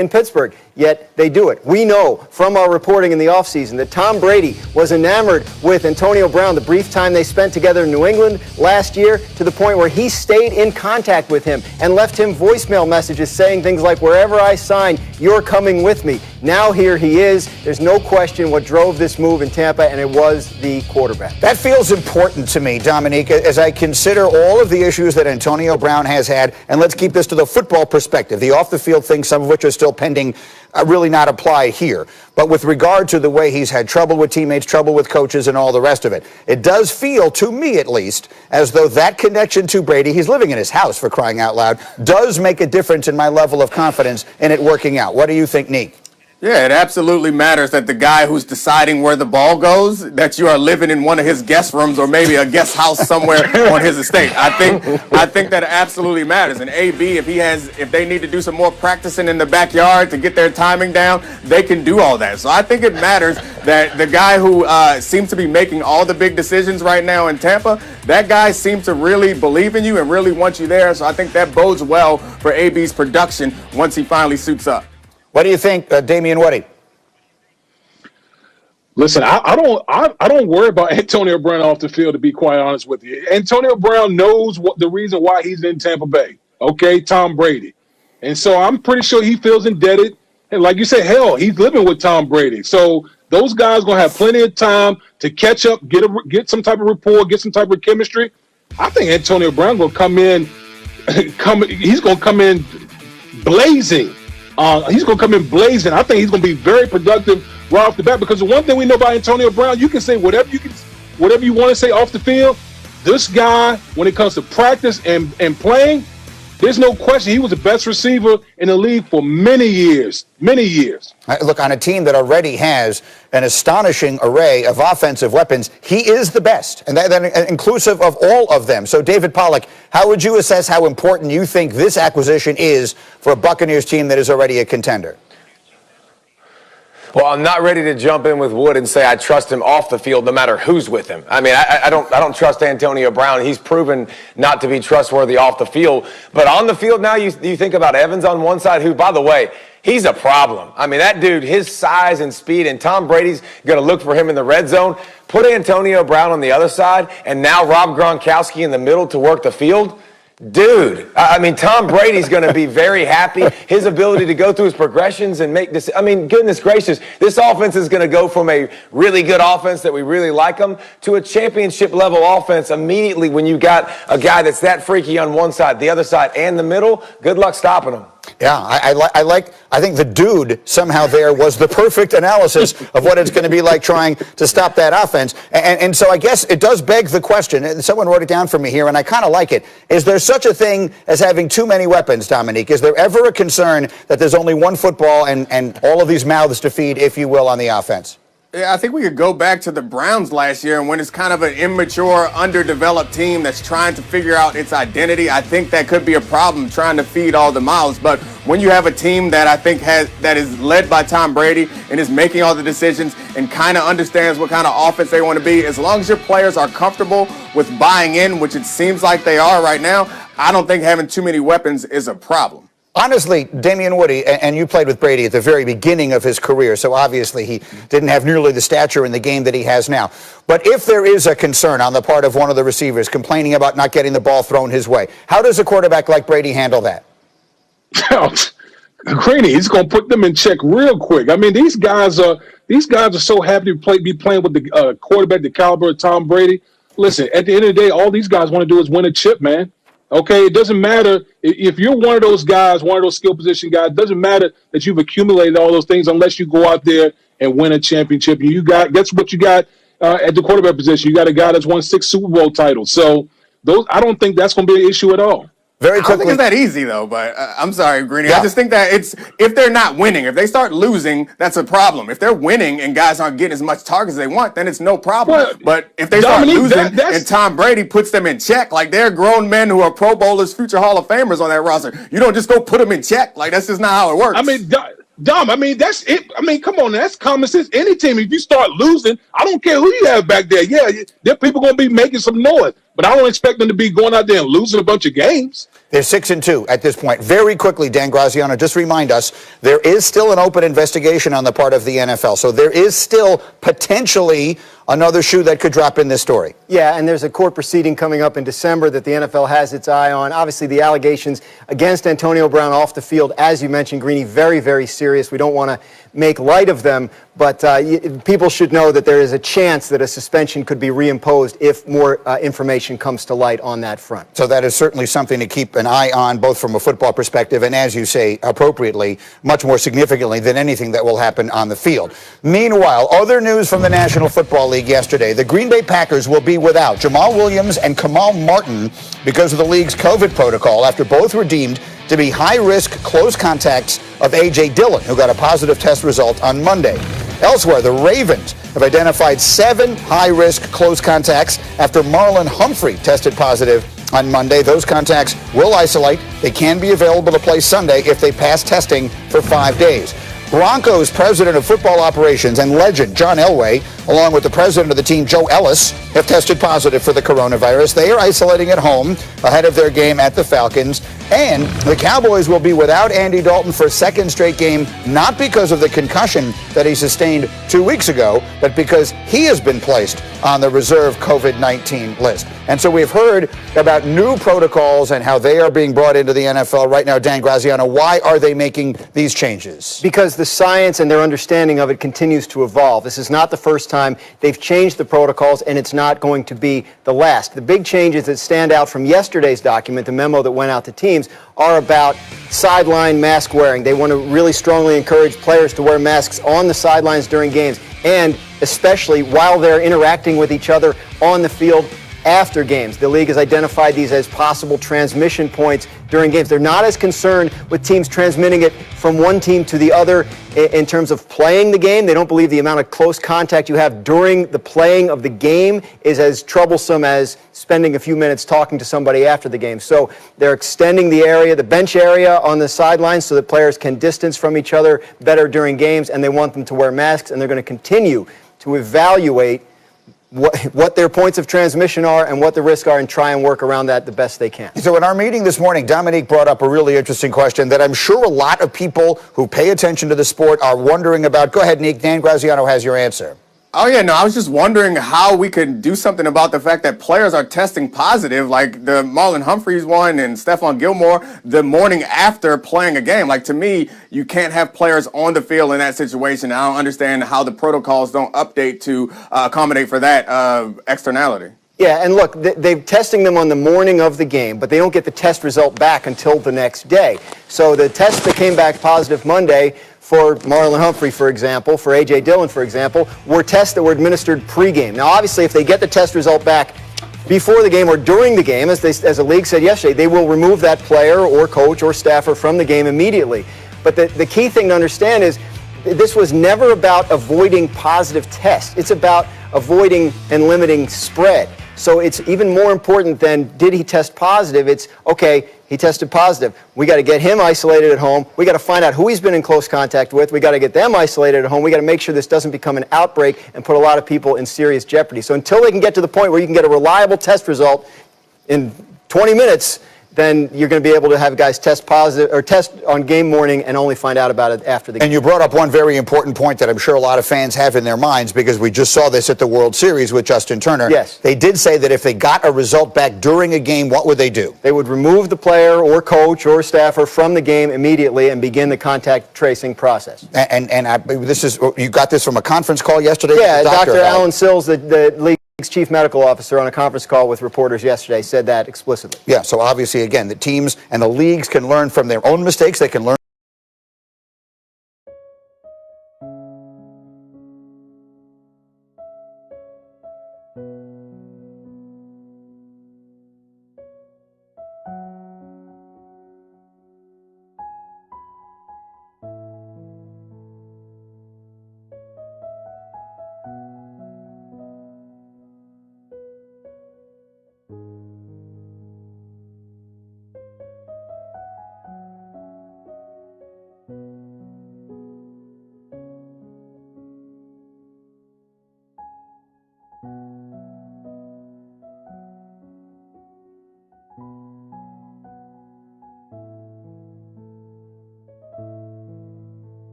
in Pittsburgh, yet they do it. We know from our reporting in the offseason that Tom Brady was enamored with Antonio Brown the brief time they spent together in New England last year, to the point where he stayed in contact with him and left him voicemail messages saying things like, "Wherever I sign, you're coming with me." Now here he is. There's no question what drove this move in Tampa, and it was the quarterback. That feels important to me, Dominique, as I consider all of the issues that Antonio Brown has had. And let's keep this to the football perspective. The off-the-field things, some of which are still pending, really not apply here. But with regard to the way he's had trouble with teammates, trouble with coaches, and all the rest of it, it does feel, to me at least, as though that connection to Brady, he's living in his house for crying out loud, does make a difference in my level of confidence in it working out. What do you think, Neek? Yeah, it absolutely matters that the guy who's deciding where the ball goes, that you are living in one of his guest rooms or maybe a guest house somewhere on his estate. I think that absolutely matters. And AB, if they need to do some more practicing in the backyard to get their timing down, they can do all that. So I think it matters that the guy who seems to be making all the big decisions right now in Tampa, that guy seems to really believe in you and really want you there. So I think that bodes well for AB's production once he finally suits up. What do you think, Damien Woody? Listen, I don't worry about Antonio Brown off the field, to be quite honest with you. Antonio Brown knows the reason why he's in Tampa Bay. Okay, Tom Brady. And so I'm pretty sure he feels indebted. And like you said, hell, he's living with Tom Brady. So those guys going to have plenty of time to catch up, get some type of rapport, get some type of chemistry. I think Antonio Brown will come in, he's going to come in blazing. He's going to come in blazing. I think he's going to be very productive right off the bat, because the one thing we know about Antonio Brown, you can say whatever you want to say off the field. This guy, when it comes to practice and playing, there's no question he was the best receiver in the league for many years. Look, on a team that already has an astonishing array of offensive weapons, he is the best, and that inclusive of all of them. So, David Pollack, how would you assess how important you think this acquisition is for a Buccaneers team that is already a contender? Well, I'm not ready to jump in with Wood and say I trust him off the field no matter who's with him. I mean, I don't trust Antonio Brown. He's proven not to be trustworthy off the field. But on the field now, you think about Evans on one side, who, by the way, he's a problem. I mean, that dude, his size and speed, and Tom Brady's going to look for him in the red zone. Put Antonio Brown on the other side, and now Rob Gronkowski in the middle to work the field. Dude, I mean, Tom Brady's going to be very happy. His ability to go through his progressions and make this, I mean, goodness gracious, this offense is going to go from a really good offense that we really like them to a championship level offense immediately when you got a guy that's that freaky on one side, the other side, and the middle. Good luck stopping him. Yeah, I think the dude somehow there was the perfect analysis of what it's going to be like trying to stop that offense. And so I guess it does beg the question, and someone wrote it down for me here, and I kind of like it. Is there such a thing as having too many weapons, Dominique? Is there ever a concern that there's only one football and all of these mouths to feed, if you will, on the offense? Yeah, I think we could go back to the Browns last year, and when it's kind of an immature, underdeveloped team that's trying to figure out its identity, I think that could be a problem trying to feed all the mouths. But when you have a team that I think that is led by Tom Brady and is making all the decisions and kind of understands what kind of offense they want to be, as long as your players are comfortable with buying in, which it seems like they are right now, I don't think having too many weapons is a problem. Honestly, Damien Woody, and you played with Brady at the very beginning of his career, so obviously he didn't have nearly the stature in the game that he has now. But if there is a concern on the part of one of the receivers complaining about not getting the ball thrown his way, how does a quarterback like Brady handle that? Greeny, he's going to put them in check real quick. I mean, these guys are so happy to be playing with the quarterback the caliber of Tom Brady. Listen, at the end of the day, all these guys want to do is win a chip, man. Okay, it doesn't matter if you're one of those guys, one of those skill position guys. It doesn't matter that you've accumulated all those things unless you go out there and win a championship. That's what you got at the quarterback position. You got a guy that's won 6 Super Bowl titles. So I don't think that's going to be an issue at all. Very quickly. I don't think it's that easy, though, but I'm sorry, Greeny. Yeah. I just think that if they're not winning, if they start losing, that's a problem. If they're winning and guys aren't getting as much targets as they want, then it's no problem. Well, but if they start losing and Tom Brady puts them in check, like they're grown men who are Pro Bowlers, future Hall of Famers on that roster, you don't just go put them in check. Like, that's just not how it works. I mean, Dom, I mean, that's it. I mean, come on, that's common sense. Any team, if you start losing, I don't care who you have back there. Yeah, there are people going to be making some noise. but I don't expect them to be going out there and losing a bunch of games. They're 6-2 at this point. Very quickly, Dan Graziano, just remind us, there is still an open investigation on the part of the NFL. So there is still potentially another shoe that could drop in this story. Yeah, and there's a court proceeding coming up in December that the NFL has its eye on. Obviously, the allegations against Antonio Brown off the field, as you mentioned, Greeny, very, very serious. We don't want to make light of them, but people should know that there is a chance that a suspension could be reimposed if more information comes to light on that front. So that is certainly something to keep an eye on, both from a football perspective and, as you say, appropriately, much more significantly than anything that will happen on the field. Meanwhile, other news from the National Football League yesterday. The Green Bay Packers will be without Jamal Williams and Kamal Martin because of the league's COVID protocol after both were deemed to be high-risk close contacts of A.J. Dillon, who got a positive test result on Monday. Elsewhere, the Ravens have identified 7 high-risk close contacts after Marlon Humphrey tested positive on Monday. Those contacts will isolate. They can be available to play Sunday if they pass testing for 5 days. Broncos president of football operations and legend John Elway, along with the president of the team, Joe Ellis, have tested positive for the coronavirus. They are isolating at home ahead of their game at the Falcons. And the Cowboys will be without Andy Dalton for a second straight game, not because of the concussion that he sustained 2 weeks ago, but because he has been placed on the reserve COVID-19 list. And so we've heard about new protocols and how they are being brought into the NFL right now. Dan Graziano, why are they making these changes? Because the science and their understanding of it continues to evolve. This is not the first time they've changed the protocols, and it's not going to be the last. The big changes that stand out from yesterday's document, the memo that went out to teams, are about sideline mask wearing. They want to really strongly encourage players to wear masks on the sidelines during games, and especially while they're interacting with each other on the field after games. The league has identified these as possible transmission points during games. They're not as concerned with teams transmitting it from one team to the other in terms of playing the game. They don't believe the amount of close contact you have during the playing of the game is as troublesome as spending a few minutes talking to somebody after the game. So they're extending the area, the bench area on the sidelines, so that players can distance from each other better during games, and they want them to wear masks, and they're going to continue to evaluate what their points of transmission are and what the risks are, and try and work around that the best they can. So in our meeting this morning, Dominique brought up a really interesting question that I'm sure a lot of people who pay attention to the sport are wondering about. Go ahead, Nick. Dan Graziano has your answer. Oh, yeah, no, I was just wondering how we could do something about the fact that players are testing positive, like the Marlon Humphreys one and Stephon Gilmore, the morning after playing a game. Like, to me, you can't have players on the field in that situation. I don't understand how the protocols don't update to accommodate for that externality. Yeah, and look, they're testing them on the morning of the game, but they don't get the test result back until the next day. So the tests that came back positive Monday for Marlon Humphrey, for example, for A.J. Dillon, for example, were tests that were administered pregame. Now, obviously, if they get the test result back before the game or during the game, as the league said yesterday, they will remove that player or coach or staffer from the game immediately. But the key thing to understand is this was never about avoiding positive tests. It's about avoiding and limiting spread. So it's even more important than did he test positive. It's, okay, he tested positive. We got to get him isolated at home. We got to find out who he's been in close contact with. We got to get them isolated at home. We got to make sure this doesn't become an outbreak and put a lot of people in serious jeopardy. So until they can get to the point where you can get a reliable test result in 20 minutes, then you're going to be able to have guys test positive or test on game morning and only find out about it after the game. And you brought up one very important point that I'm sure a lot of fans have in their minds, because we just saw this at the World Series with Justin Turner. Yes. They did say that if they got a result back during a game, what would they do? They would remove the player or coach or staffer from the game immediately and begin the contact tracing process. This is, you got this from a conference call yesterday? Yeah, Dr. Alan Sills, the league's chief medical officer, on a conference call with reporters yesterday, said that explicitly. Yeah, so obviously, again, the teams and the leagues can learn from their own mistakes. They can learn